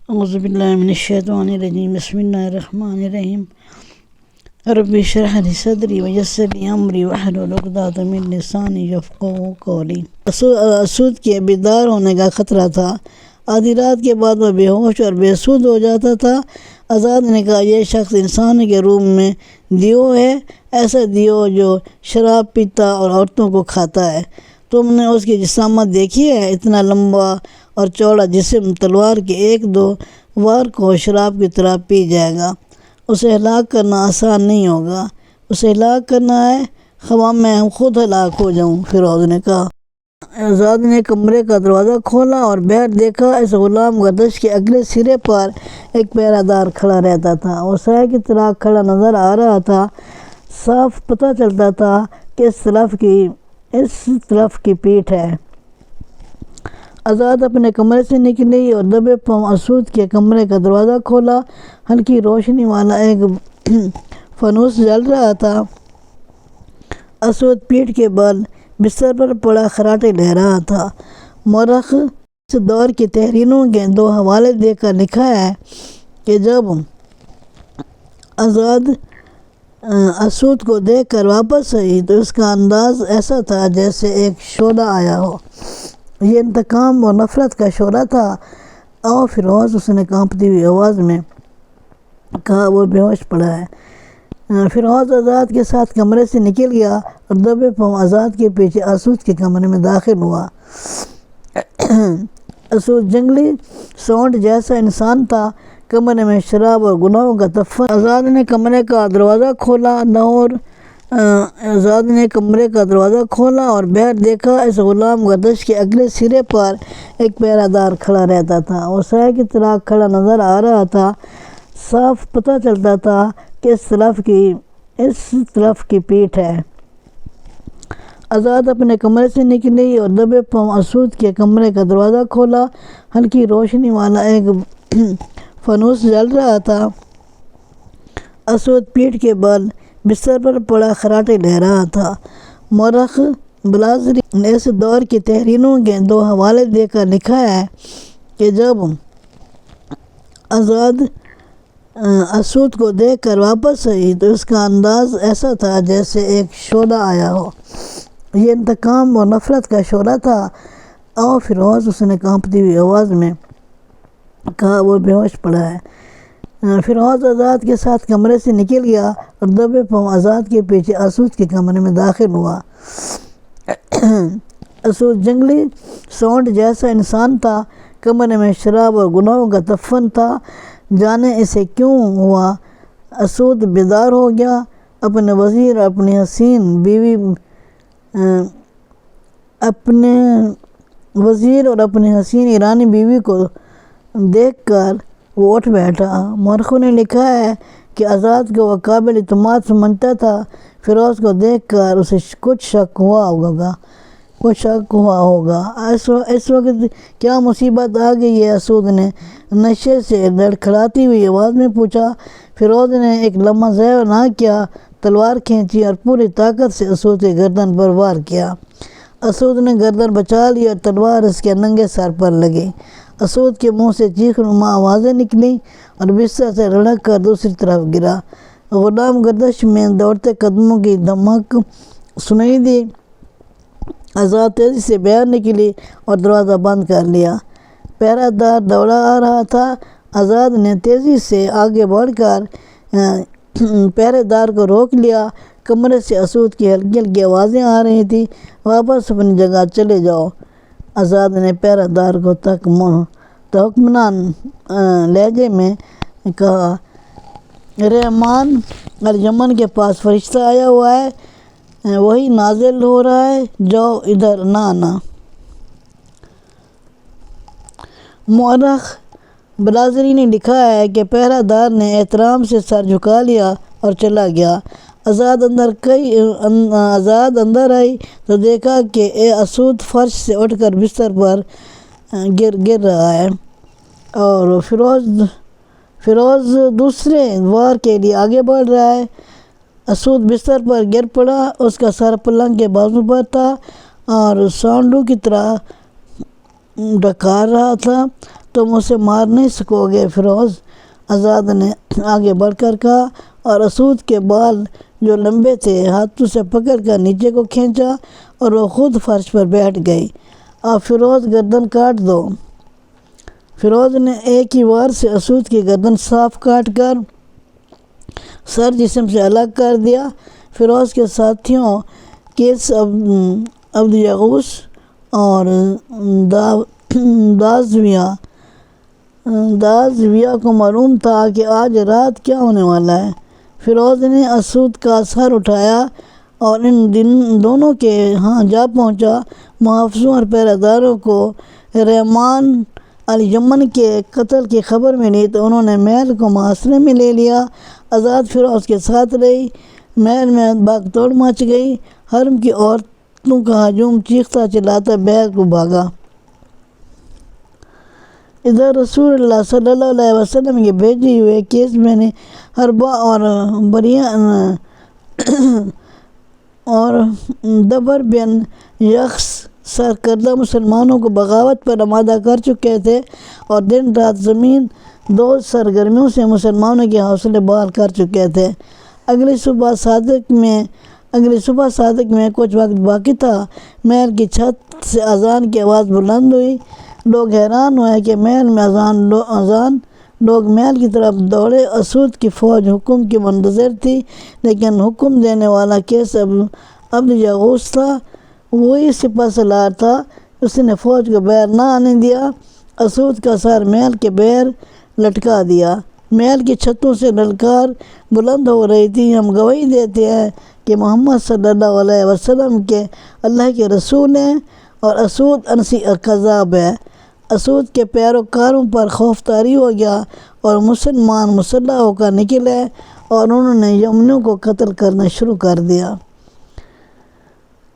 اعوذ باللہ من الشیطان الرجیم بسم اللہ الرحمن الرحیم رب اشرح لی صدری ویسر لی امری واحلل عقدۃ من لسانی یفقہوا قولی۔ سود کے بیدار ہونے کا خطرہ تھا۔ آدھی رات کے بعد وہ بے ہوش اور بے سود ہو جاتا تھا۔ آزاد نے کہا، یہ شخص انسان کے روم میں دیو ہے، ایسا دیو جو شراب پیتا اور عورتوں کو کھاتا ہے۔ تم نے اس کی جسامت دیکھی ہے؟ اتنا لمبا اور چوڑا جسم تلوار کے ایک دو وار کو شراب کی طرح پی جائے گا۔ اسے ہلاک کرنا آسان نہیں ہوگا۔ اسے ہلاک کرنا ہے، خواہ میں خود ہلاک ہو جاؤں۔ فیروز نے کہا۔ آزاد نے کمرے کا دروازہ کھولا اور باہر دیکھا۔ اس غلام گردش کے اگلے سرے پر ایک پہرہ دار کھڑا رہتا تھا۔ وہ سائے کی طرح کھڑا نظر آ رہا تھا۔ صاف پتہ چلتا تھا کہ اس طرف کی پیٹھ ہے۔ آزاد اپنے کمرے سے نکلی اور دبے پاؤں اسود کے کمرے کا دروازہ کھولا۔ ہلکی روشنی والا ایک فانوس جل رہا تھا۔ اسود پیٹھ کے بل بستر پر پڑا خراٹے لے رہا تھا۔ مورخ اس دور کی تحریروں کے دو حوالے دے کر لکھا ہے کہ جب آزاد اسود کو دیکھ کر واپس آئی تو اس کا انداز ایسا تھا جیسے ایک شعلہ آیا ہو۔ یہ انتقام اور نفرت کا شعلہ تھا۔ آؤ فیروز، اس نے کانپتی ہوئی آواز میں کہا، وہ بے ہوش پڑا ہے۔ فیروز آزاد کے ساتھ کمرے سے نکل گیا اور دبے پاؤں آزاد کے پیچھے اسود کے کمرے میں داخل ہوا۔ اسود جنگلی سونٹ جیسا انسان تھا، کمرے میں شراب اور گناہوں کا تفن۔ آزاد نے کمرے کا دروازہ کھولا اور باہر دیکھا۔ اس غلام گردش کے اگلے سرے پر ایک پہرہ دار کھڑا رہتا تھا۔ وہ سائے کی طرح کھڑا نظر آ رہا تھا۔ صاف پتہ چلتا تھا کہ اس طرف کی پیٹھ ہے۔ آزاد اپنے کمرے سے نکلی اور دبے پاؤں اسود کے کمرے کا دروازہ کھولا۔ ہلکی روشنی والا ایک فانوس جل رہا تھا۔ اسود پیٹھ کے بل بستر پر پڑا خراٹے لے رہا تھا۔ مورخ بلازری نے اس دور کی تحریروں کے دو حوالے دے کر لکھا ہے کہ جب آزاد اسود کو دیکھ کر واپس آئی تو اس کا انداز ایسا تھا جیسے ایک شعلہ آیا ہو۔ یہ انتقام اور نفرت کا شعلہ تھا۔ آؤ فیروز، اس نے کانپتی ہوئی آواز میں کہا، وہ بے ہوش پڑا ہے۔ فیروز آزاد کے ساتھ کمرے سے نکل گیا اور دبے پاؤں آزاد کے پیچھے اسود کے کمرے میں داخل ہوا۔ اسود جنگلی سونٹ جیسا انسان تھا، کمرے میں شراب اور گناہوں کا تفن تھا۔ جانے اسے کیوں ہوا، اسود بیدار ہو گیا۔ اپنے وزیر اور اپنی حسین ایرانی بیوی کو دیکھ کر وہ اٹھ بیٹھا۔ مورخوں نے لکھا ہے کہ آزاد کو وہ قابل اعتماد سمجھتا تھا۔ فیروز کو دیکھ کر اسے کچھ شک ہوا ہوگا۔ اس وقت کیا مصیبت آ گئی ہے؟ اسود نے نشے سے لڑکھڑاتی ہوئی آواز میں پوچھا۔ فیروز نے ایک لمحہ ضائع نہ کیا، تلوار کھینچی اور پوری طاقت سے اسود کی گردن پر وار کیا۔ اسود نے گردن بچا لی اور تلوار اس کے ننگے سر پر لگی۔ اسود کے منہ سے چیخ نما آوازیں نکلیں اور بستر سے لڑک کر دوسری طرف گرا۔ غلام گردش میں دوڑتے قدموں کی دھمک سنائی دی۔ آزاد تیزی سے باہر نکلی اور دروازہ بند کر لیا۔ پہرہ دار دوڑا آ رہا تھا۔ آزاد نے تیزی سے آگے بڑھ کر پہرے دار کو روک لیا۔ کمرے سے اسود کی ہلکی ہلکی آوازیں آ رہی تھیں۔ واپس اپنی جگہ چلے جاؤ، آزاد نے پہرہ دار کو تحکمنان لہجے میں کہا۔ رحمان الیمن کے پاس فرشتہ آیا ہوا ہے، وہی نازل ہو رہا ہے، جاؤ ادھر نہ آنا۔ مورخ بلازری نے لکھا ہے کہ پہرہ دار نے احترام سے سر جھکا لیا اور چلا گیا۔ آزاد اندر آئی تو دیکھا کہ اسود فرش سے اٹھ کر بستر پر گر رہا ہے اور فیروز دوسرے وار کے لیے آگے بڑھ رہا ہے۔ اسود بستر پر گر پڑا۔ اس کا سر پلنگ کے بازو پر تھا اور سانڈو کی طرح ڈکار رہا تھا۔ تم اسے مار نہیں سکو گے۔ فیروز آزاد نے آگے بڑھ کر کہا اور اسود کے بال جو لمبے تھے ہاتھوں سے پکڑ کر نیچے کو کھینچا اور وہ خود فرش پر بیٹھ گئی۔ اب فیروز گردن کاٹ دو۔ فیروز نے ایک ہی وار سے اسود کی گردن صاف کاٹ کر سر جسم سے الگ کر دیا۔ فیروز کے ساتھیوں کیس عبد یغوث اور دازویہ کو معلوم تھا کہ آج رات کیا ہونے والا ہے۔ فیروز نے اسود کا سر اٹھایا اور ان دونوں کے ہاں جا پہنچا۔ محافظوں اور پہرہ داروں کو رحمان الیمن کے قتل کی خبر ملی تو انہوں نے محل کو محاصرے میں لے لیا۔ آزاد فیروز کے ساتھ رہی۔ محل میں بھاگ توڑ مچ گئی۔ حرم کی عورتوں کا ہجوم چیختا چلاتا محل کو بھاگا۔ ادھر رسول اللہ صلی اللہ علیہ وسلم کے بھیجے ہوئے کیس بن حربہ اور دبر بن یخس سرکردہ مسلمانوں کو بغاوت پر آمادہ کر چکے تھے اور دن رات زمین دو سرگرمیوں سے مسلمانوں کے حوصلے بحال کر چکے تھے۔ اگلی صبح صادق میں کچھ وقت باقی تھا۔ محل کی چھت سے اذان کی آواز بلند ہوئی۔ لوگ حیران ہوئے کہ محل میں اذان۔ لوگ محل کی طرف دوڑے۔ اسود کی فوج حکم کی منتظر تھی، لیکن حکم دینے والا کیس عبد یغوث تھا۔ وہی سپہ سالار تھا۔ اس نے فوج کو باہر نہ آنے دیا۔ اسود کا سر محل کے باہر لٹکا دیا۔ محل کی چھتوں سے للکار بلند ہو رہی تھی، ہم گواہی دیتے ہیں کہ محمد صلی اللہ علیہ وسلم کے اللہ کے رسول ہیں اور اسود انسی کذاب ہے۔ اسود کے پیروکاروں پر خوف طاری ہو گیا اور مسلمان مسلح ہو کر نکلے اور انہوں نے یمنیوں کو قتل کرنا شروع کر دیا۔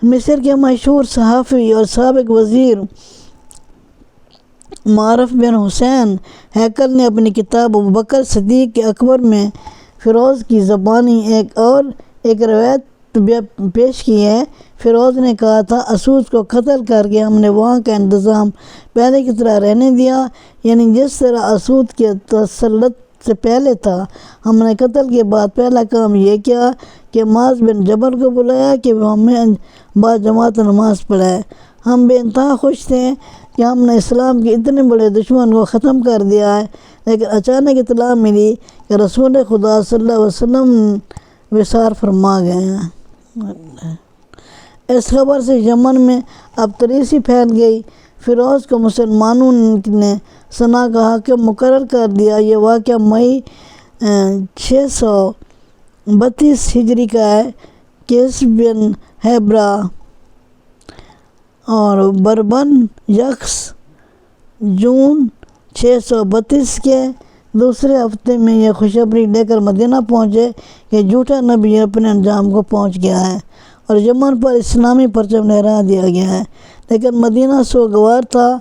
مصر کے مشہور صحافی اور سابق وزیر معرف بن حسین ہیکل نے اپنی کتاب ابوبکر صدیق اکبر میں فیروز کی زبانی ایک روایت پیش کی ہے۔ فیروز نے کہا تھا، اسود کو قتل کر کے ہم نے وہاں کا انتظام پہلے کی طرح رہنے دیا، یعنی جس طرح اسود کے تسلط سے پہلے تھا۔ ہم نے قتل کے بعد پہلا کام یہ کیا کہ معاذ بن جبل کو بلایا کہ وہ ہمیں بعد جماعت نماز پڑھائے۔ ہم بے انتہا خوش تھے کہ ہم نے اسلام کے اتنے بڑے دشمن کو ختم کر دیا ہے، لیکن اچانک اطلاع ملی کہ رسول خدا صلی اللہ علیہ وسلم وصال فرما گئے ہیں۔ اس خبر سے یمن میں ابتریسی پھیل گئی۔ فیروز کو مسلمانوں نے سنا کا حاکم مقرر کر دیا۔ یہ واقعہ مئی 632 ہجری کا ہے۔ کیس بن حیبرہ اور بربن یخس جون 632 کے دوسرے ہفتے میں یہ خوشخبری لے کر مدینہ پہنچے کہ جھوٹا نبی اپنے انجام کو پہنچ گیا ہے اور یمن پر اسلامی پرچم لہرا دیا گیا ہے، لیکن مدینہ سوگوار تھا۔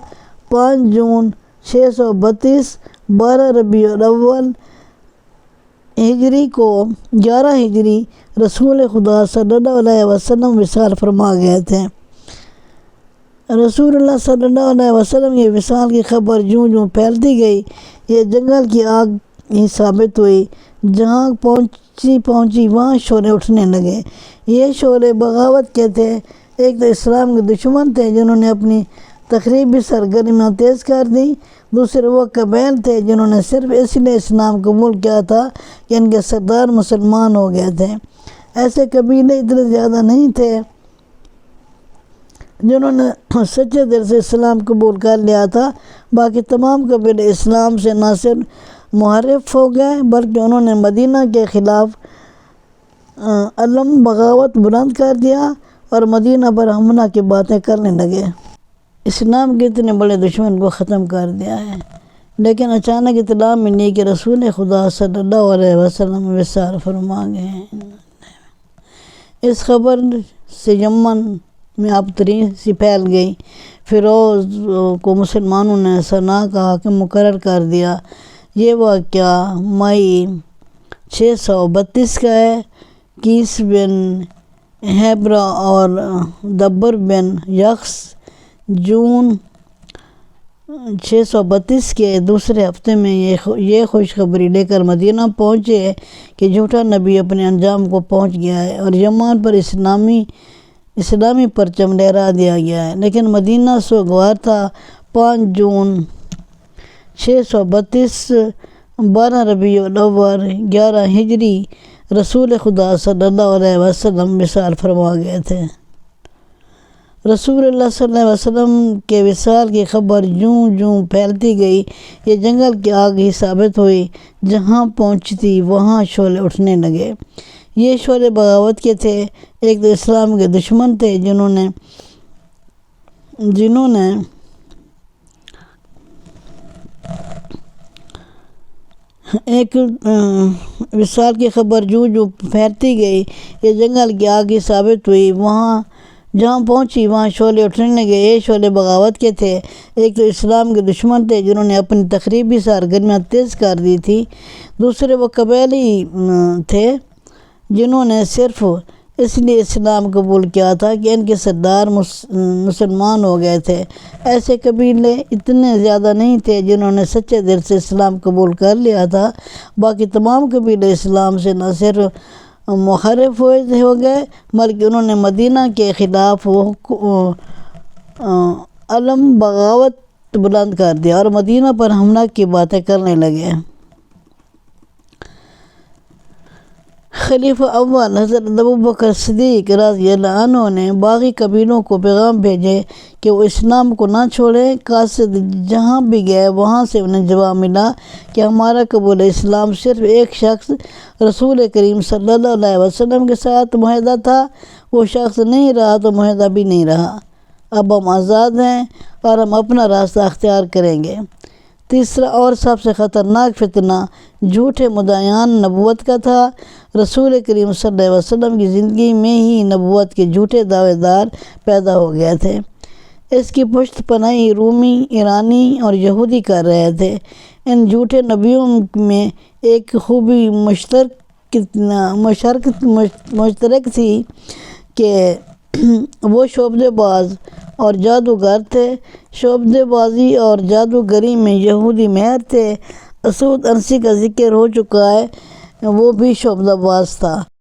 5 جون 632 12 ربیع الاول ہجری کو 11 ہجری رسول خدا صلی اللہ علیہ وسلم وصال فرما گئے تھے۔ رسول اللہ صلی اللہ علیہ وسلم کی وصال کی خبر جوں پھیلتی گئی، یہ جنگل کی آگ ہی ثابت ہوئی۔ جہاں پہنچی وہاں شعلے اٹھنے لگے۔ یہ شعلے بغاوت کے تھے۔ ایک تو اسلام کے دشمن تھے جنہوں نے اپنی تخریبی سرگرمیاں تیز کر دیں، دوسرے وہ قبائل تھے جنہوں نے صرف اس لیے اسلام قبول کیا تھا کہ ان کے سردار مسلمان ہو گئے تھے۔ ایسے قبیلے اتنے زیادہ نہیں تھے جنہوں نے سچے دل سے اسلام قبول کر لیا تھا۔ باقی تمام قبیلے اسلام سے نہ صرف محرف ہو گئے بلکہ انہوں نے مدینہ کے خلاف علم بغاوت بلند کر دیا اور مدینہ پر حملہ کی باتیں کرنے لگے۔ اسلام کے اتنے بڑے دشمن کو ختم کر دیا ہے، لیکن اچانک اطلاع ملی کہ رسول خدا صلی اللہ علیہ وسلم وصال فرما گئے ہیں۔ اس خبر سے یمن میں ابتریسی پھیل گئی۔ فیروز کو مسلمانوں نے صنعاء کا حاکم مقرر کر دیا۔ یہ واقعہ مئی 632 کا ہے۔ کیس بن حیبرہ اور دبر بن یخس جون 632 کے دوسرے ہفتے میں یہ خوشخبری لے کر مدینہ پہنچے کہ جھوٹا نبی اپنے انجام کو پہنچ گیا ہے اور یمان پر اسلامی پرچم لہرا دیا گیا ہے، لیکن مدینہ سوگوار تھا۔ 5 جون 632 12 ربیع الاول 11 ہجری رسول خدا صلی اللہ علیہ وسلم وصال فرما گئے تھے۔ رسول اللہ صلی اللہ علیہ وسلم کے وصال کی خبر جوں پھیلتی گئی، یہ جنگل کی آگ ہی ثابت ہوئی، جہاں پہنچتی وہاں شعلے اٹھنے لگے۔ یہ شعلے بغاوت کے تھے۔ ایک تو اسلام کے دشمن تھے جنہوں نے ایک وصال کی خبر جوں پھیلتی گئی، یہ جنگل کی آگ ہی ثابت ہوئی، جہاں پہنچی وہاں شعلے اٹھنے لگے۔ یہ شعلے بغاوت کے تھے۔ ایک تو اسلام کے دشمن تھے جنہوں نے اپنی تخریبی سرگرمیاں تیز کر دی تھی، دوسرے وہ قبائلی تھے جنہوں نے صرف اس لیے اسلام قبول کیا تھا کہ ان کے سردار مسلمان ہو گئے تھے۔ ایسے قبیلے اتنے زیادہ نہیں تھے جنہوں نے سچے دل سے اسلام قبول کر لیا تھا، باقی تمام قبیلے اسلام سے نہ صرف محرف ہو گئے بلکہ انہوں نے مدینہ کے خلاف علم بغاوت بلند کر دیا اور مدینہ پر حملہ کی باتیں کرنے لگے۔ خلیفہ اول حضرت ابوبکر صدیق رضی اللہ عنہ نے باقی قبیلوں کو پیغام بھیجے کہ وہ اسلام کو نہ چھوڑیں۔ قاصد جہاں بھی گئے وہاں سے انہیں جواب ملا کہ ہمارا قبول اسلام صرف ایک شخص رسول کریم صلی اللہ علیہ وسلم کے ساتھ معاہدہ تھا، وہ شخص نہیں رہا تو معاہدہ بھی نہیں رہا، اب ہم آزاد ہیں اور ہم اپنا راستہ اختیار کریں گے۔ تیسرا اور سب سے خطرناک فتنہ جھوٹے مدعیان نبوت کا تھا۔ رسول کریم صلی اللہ علیہ وسلم کی زندگی میں ہی نبوت کے جھوٹے دعوے دار پیدا ہو گئے تھے۔ اس کی پشت پناہی رومی، ایرانی اور یہودی کر رہے تھے۔ ان جھوٹے نبیوں میں ایک خوبی مشترک تھی کہ وہ شعبدے باز اور جادوگر تھے۔ شعبدے بازی اور جادوگری میں یہودی ماہر تھے۔ اسود انسی کا ذکر ہو چکا ہے، وہ بھی شعبدہ باز تھا۔